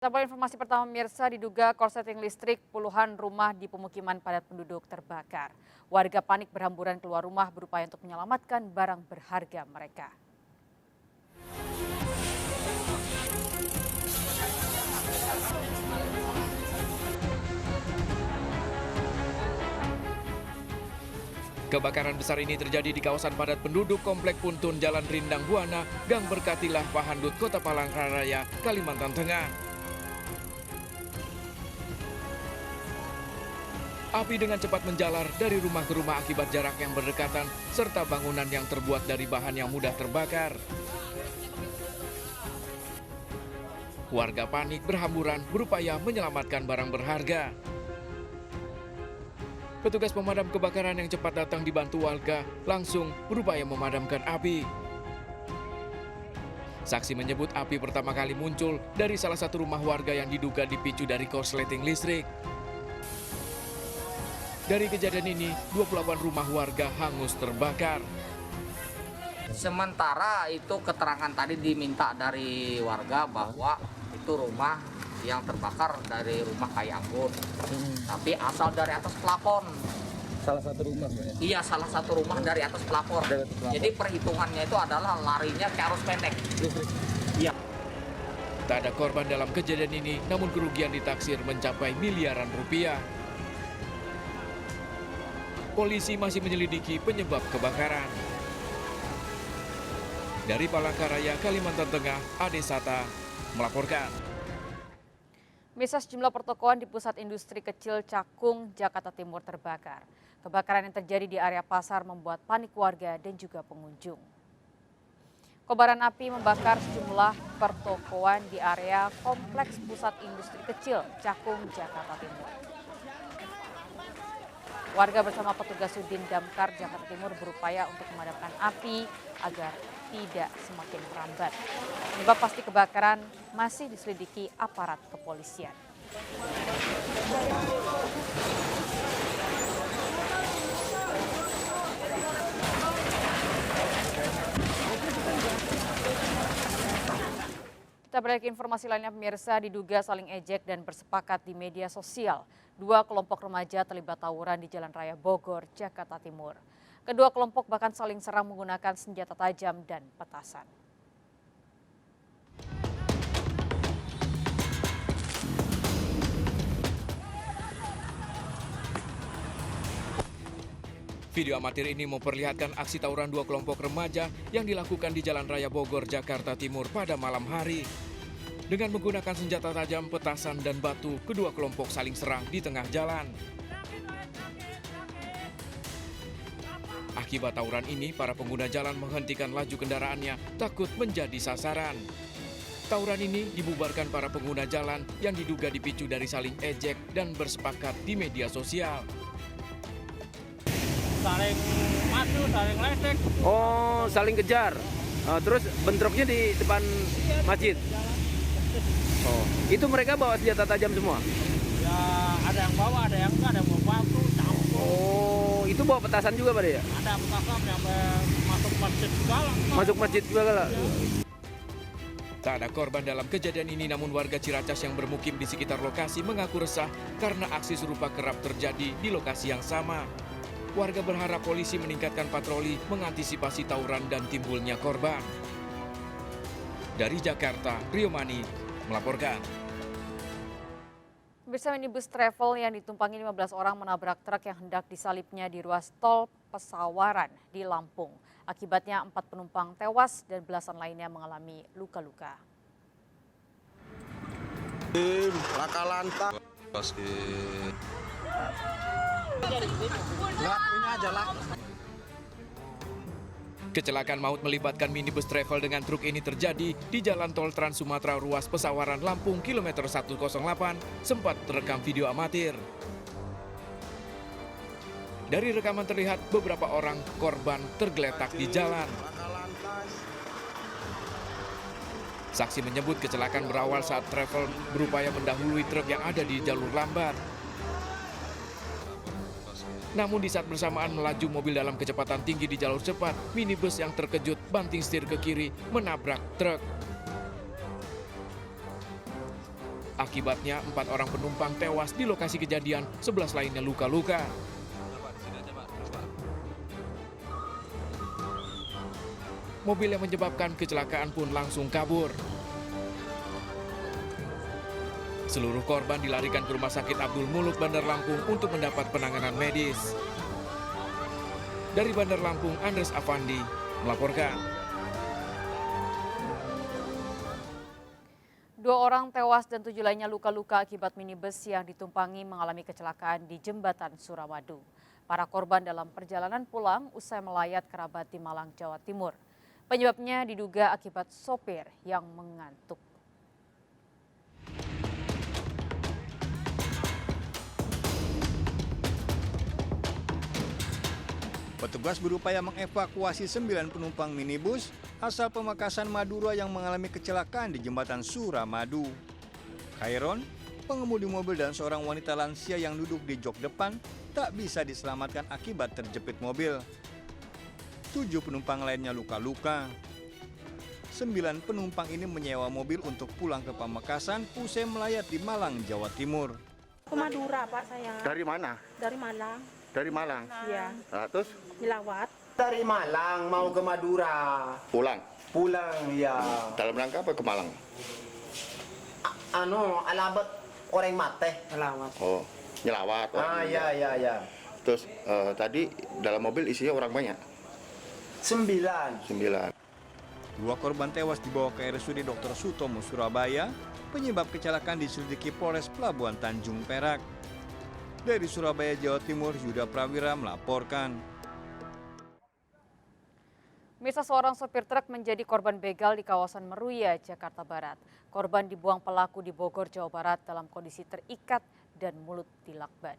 Sampel informasi pertama pemirsa, diduga korsleting listrik puluhan rumah di pemukiman padat penduduk terbakar. Warga panik berhamburan keluar rumah berupaya untuk menyelamatkan barang berharga mereka. Kebakaran besar ini terjadi di kawasan padat penduduk Komplek Puntun, Jalan Rindang Buana, Gang Berkatilah, Pahandut, Kota Palangkaraya, Kalimantan Tengah. Api dengan cepat menjalar dari rumah ke rumah akibat jarak yang berdekatan serta bangunan yang terbuat dari bahan yang mudah terbakar. Warga panik berhamburan berupaya menyelamatkan barang berharga. Petugas pemadam kebakaran yang cepat datang dibantu warga langsung berupaya memadamkan api. Saksi menyebut api pertama kali muncul dari salah satu rumah warga yang diduga dipicu dari korsleting listrik. Dari kejadian ini, 28 rumah warga hangus terbakar. Sementara itu keterangan tadi diminta dari warga bahwa itu rumah yang terbakar dari rumah Kayanggun. Tapi asal dari atas plafon. Salah satu rumah, Mbak, ya? Iya, salah satu rumah dari atas plafon. Jadi perhitungannya itu adalah larinya ke arus pendek. Iya. Tak ada korban dalam kejadian ini, namun kerugian ditaksir mencapai miliaran rupiah. Polisi masih menyelidiki penyebab kebakaran. Dari Palangkaraya, Kalimantan Tengah, Ade Sata melaporkan. Misal sejumlah pertokoan di pusat industri kecil Cakung, Jakarta Timur terbakar. Kebakaran yang terjadi di area pasar membuat panik warga dan juga pengunjung. Kobaran api membakar sejumlah pertokoan di area kompleks pusat industri kecil Cakung, Jakarta Timur. Warga bersama petugas Sudin Damkar Jakarta Timur berupaya untuk memadamkan api agar tidak semakin merambat. Penyebab pasti kebakaran masih diselidiki aparat kepolisian. Kita beralih ke informasi lainnya pemirsa, diduga saling ejek dan bersepakat di media sosial. Dua kelompok remaja terlibat tawuran di Jalan Raya Bogor, Jakarta Timur. Kedua kelompok bahkan saling serang menggunakan senjata tajam dan petasan. Video amatir ini memperlihatkan aksi tawuran dua kelompok remaja yang dilakukan di Jalan Raya Bogor, Jakarta Timur pada malam hari. Dengan menggunakan senjata tajam, petasan, dan batu, kedua kelompok saling serang di tengah jalan. Akibat tawuran ini, para pengguna jalan menghentikan laju kendaraannya, takut menjadi sasaran. Tawuran ini dibubarkan para pengguna jalan yang diduga dipicu dari saling ejek dan bersepakat di media sosial. Saling maju, saling lesek. Oh, saling kejar. Terus bentroknya di depan masjid. Oh, itu mereka bawa senjata tajam semua? Ya, ada yang bawa, ada yang enggak, ada yang bawa batu, campur. Oh, itu bawa petasan juga pada ya? Ada petasan sampai masuk masjid segala. Masuk masjid juga lah. Tak ada korban dalam kejadian ini, namun warga Ciracas yang bermukim di sekitar lokasi mengaku resah karena aksi serupa kerap terjadi di lokasi yang sama. Warga berharap polisi meningkatkan patroli mengantisipasi tawuran dan timbulnya korban. Dari Jakarta, Rio Mani melaporkan. Pemirsa, minibus travel yang ditumpangi 15 orang menabrak truk yang hendak disalipnya di ruas tol Pesawaran di Lampung. Akibatnya 4 penumpang tewas dan belasan lainnya mengalami luka-luka. Laka lantak. Kecelakaan maut melibatkan minibus travel dengan truk ini terjadi di Jalan Tol Trans Sumatera ruas Pesawaran Lampung kilometer 108, sempat terekam video amatir. Dari rekaman terlihat beberapa orang korban tergeletak di jalan. Saksi menyebut kecelakaan berawal saat travel berupaya mendahului truk yang ada di jalur lambat. Namun di saat bersamaan melaju mobil dalam kecepatan tinggi di jalur cepat, minibus yang terkejut banting setir ke kiri menabrak truk. Akibatnya 4 orang penumpang tewas di lokasi kejadian, 11 lainnya luka-luka. Mobil yang menyebabkan kecelakaan pun langsung kabur. Seluruh korban dilarikan ke Rumah Sakit Abdul Muluk Bandar Lampung untuk mendapat penanganan medis. Dari Bandar Lampung, Andres Afandi melaporkan. 2 orang tewas dan 7 lainnya luka-luka akibat minibus yang ditumpangi mengalami kecelakaan di Jembatan Suramadu. Para korban dalam perjalanan pulang usai melayat kerabat di Malang, Jawa Timur. Penyebabnya diduga akibat sopir yang mengantuk. Petugas berupaya mengevakuasi 9 penumpang minibus asal Pamekasan, Madura yang mengalami kecelakaan di Jembatan Suramadu. Khairon, pengemudi mobil dan seorang wanita lansia yang duduk di jok depan tak bisa diselamatkan akibat terjepit mobil. 7 penumpang lainnya luka-luka. 9 penumpang ini menyewa mobil untuk pulang ke Pamekasan usai melayat di Malang, Jawa Timur. Ke Madura, Pak, saya. Dari mana? Dari Malang. Dari Malang. Iya. Nah, terus Nyelawat. Dari Malang mau ke Madura. pulang. Pulang ya. Dalam rangka apa ke Malang? Alamat orang mate. Nyelawat. Oh, nyelawat. Ya. Terus tadi dalam mobil isinya orang banyak? 9. 9. 2 korban tewas dibawa ke RSUD Dr. Sutomo, Surabaya. Penyebab kecelakaan diselidiki Polres Pelabuhan Tanjung Perak. Dari Surabaya, Jawa Timur, Yuda Prawira melaporkan. Misa seorang sopir truk menjadi korban begal di kawasan Meruya, Jakarta Barat. Korban dibuang pelaku di Bogor, Jawa Barat dalam kondisi terikat dan mulut dilakban.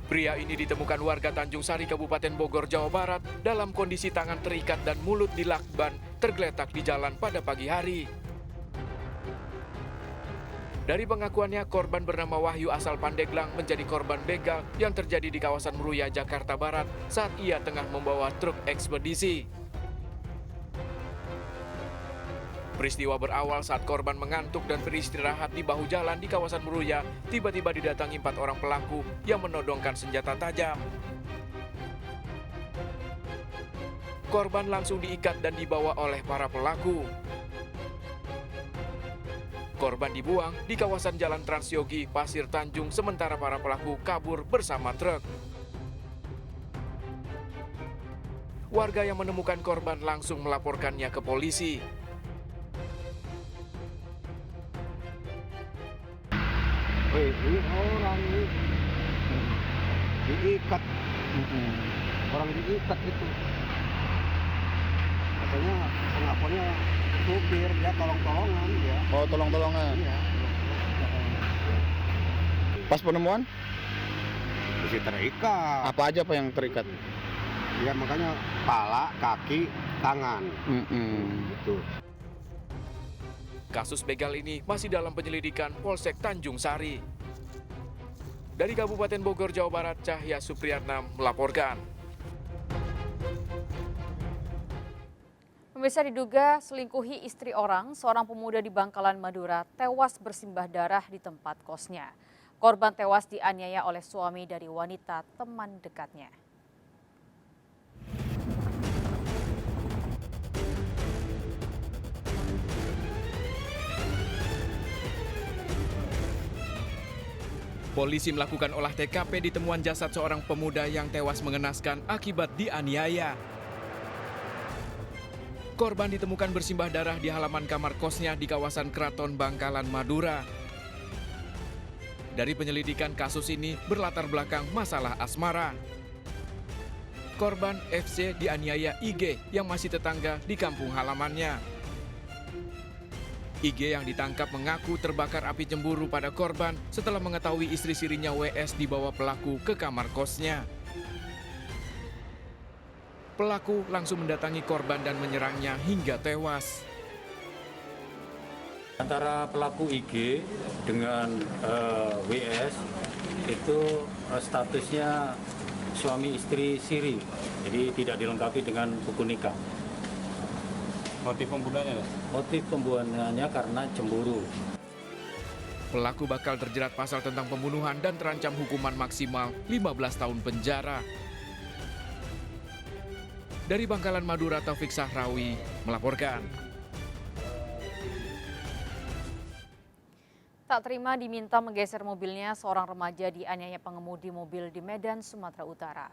Pria ini ditemukan warga Tanjung Sari, Kabupaten Bogor, Jawa Barat dalam kondisi tangan terikat dan mulut dilakban tergeletak di jalan pada pagi hari. Dari pengakuannya, korban bernama Wahyu asal Pandeglang menjadi korban begal yang terjadi di kawasan Meruya, Jakarta Barat saat ia tengah membawa truk ekspedisi. Peristiwa berawal saat korban mengantuk dan beristirahat di bahu jalan di kawasan Meruya, tiba-tiba didatangi 4 orang pelaku yang menodongkan senjata tajam. Korban langsung diikat dan dibawa oleh para pelaku. Korban dibuang di kawasan Jalan Transyogi, Pasir Tanjung, sementara para pelaku kabur bersama truk. Warga yang menemukan korban langsung melaporkannya ke polisi. Ini orang ini diikat, orang diikat itu. Katanya pengakuannya supir, dia tolong-tolongan dia. Oh, tolong-tolongan. Iya. Pas penemuan, Masih terikat. apa aja yang terikat? Ya makanya kepala, kaki, tangan. Gitu. Kasus begal ini masih dalam penyelidikan Polsek Tanjung Sari. Dari Kabupaten Bogor, Jawa Barat, Cahya Supriyatna melaporkan. Pemirsa, diduga selingkuhi istri orang, seorang pemuda di Bangkalan, Madura tewas bersimbah darah di tempat kosnya. Korban tewas dianiaya oleh suami dari wanita teman dekatnya. Polisi melakukan olah TKP di temuan jasad seorang pemuda yang tewas mengenaskan akibat dianiaya. Korban ditemukan bersimbah darah di halaman kamar kosnya di kawasan Keraton Bangkalan, Madura. Dari penyelidikan kasus ini berlatar belakang masalah asmara. Korban FC dianiaya IG yang masih tetangga di kampung halamannya. IG yang ditangkap mengaku terbakar api cemburu pada korban setelah mengetahui istri sirinya WS dibawa pelaku ke kamar kosnya. Pelaku langsung mendatangi korban dan menyerangnya hingga tewas. Antara pelaku IG dengan WS itu statusnya suami istri siri. Jadi tidak dilengkapi dengan buku nikah. Motif pembunuhannya? Motif pembunuhannya karena cemburu. Pelaku bakal terjerat pasal tentang pembunuhan dan terancam hukuman maksimal 15 tahun penjara. Dari Bangkalan, Madura, Taufik Sahrawi melaporkan. Tak terima diminta menggeser mobilnya, seorang remaja dianiaya pengemudi mobil di Medan, Sumatera Utara.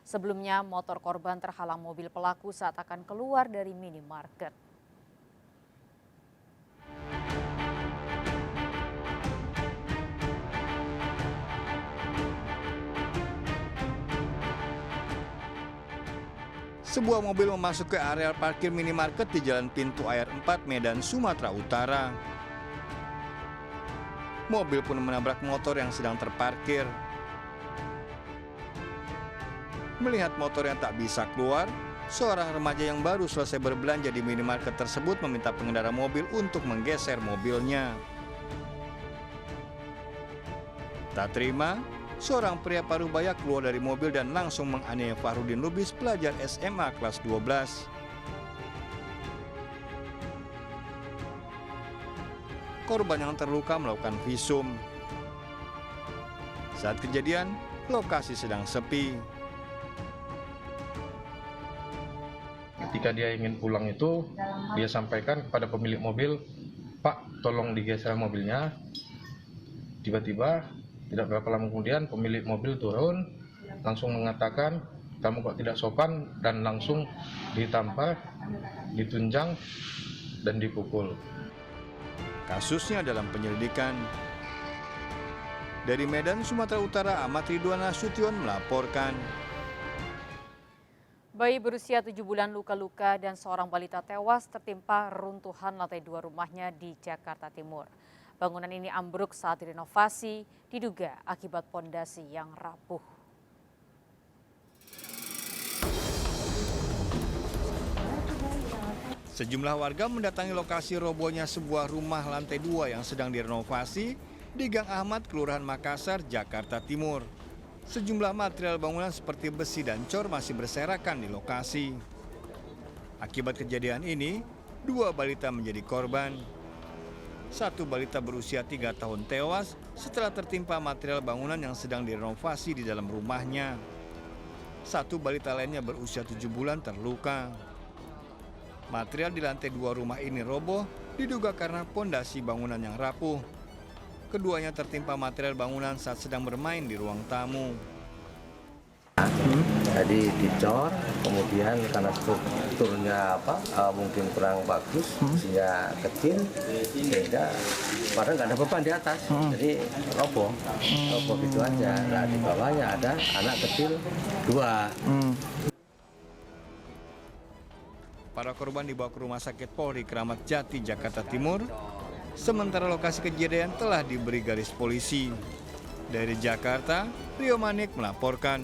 Sebelumnya, motor korban terhalang mobil pelaku saat akan keluar dari minimarket. Sebuah mobil memasuk ke area parkir minimarket di Jalan Pintu Air 4, Medan, Sumatera Utara. Mobil pun menabrak motor yang sedang terparkir. Melihat motor yang tak bisa keluar, seorang remaja yang baru selesai berbelanja di minimarket tersebut meminta pengendara mobil untuk menggeser mobilnya. Tak terima, seorang pria parubaya keluar dari mobil dan langsung menganiaya Fahrudin Lubis, pelajar SMA kelas 12. Korban yang terluka melakukan visum. Saat kejadian, lokasi sedang sepi. Ketika dia ingin pulang itu, dia sampaikan kepada pemilik mobil, "Pak, tolong digeser mobilnya." Tiba-tiba, tidak berapa lama kemudian, pemilik mobil turun, langsung mengatakan, "Kamu kok tidak sopan," dan langsung ditampar, ditunjang, dan dipukul. Kasusnya dalam penyelidikan. Dari Medan, Sumatera Utara, Ahmad Ridwan Nasution melaporkan. Bayi berusia 7 bulan luka-luka dan seorang balita tewas tertimpa reruntuhan lantai 2 rumahnya di Jakarta Timur. Bangunan ini ambruk saat direnovasi, diduga akibat pondasi yang rapuh. Sejumlah warga mendatangi lokasi robohnya sebuah rumah lantai 2 yang sedang direnovasi di Gang Ahmad, Kelurahan Makassar, Jakarta Timur. Sejumlah material bangunan seperti besi dan cor masih berserakan di lokasi. Akibat kejadian ini, 2 balita menjadi korban. 1 balita berusia 3 tahun tewas setelah tertimpa material bangunan yang sedang direnovasi di dalam rumahnya. 1 balita lainnya berusia 7 bulan terluka. Material di lantai 2 rumah ini roboh diduga karena pondasi bangunan yang rapuh. Keduanya tertimpa material bangunan saat sedang bermain di ruang tamu. Jadi dicor, kemudian karena strukturnya mungkin kurang bagus, usia kecil, sehingga padahal nggak ada beban di atas, jadi roboh gitu aja. Nah, di bawahnya ada anak kecil 2. Para korban dibawa ke Rumah Sakit Polri Kramat Jati, Jakarta Timur. Sementara lokasi kejadian telah diberi garis polisi. Dari Jakarta, Rio Manik melaporkan.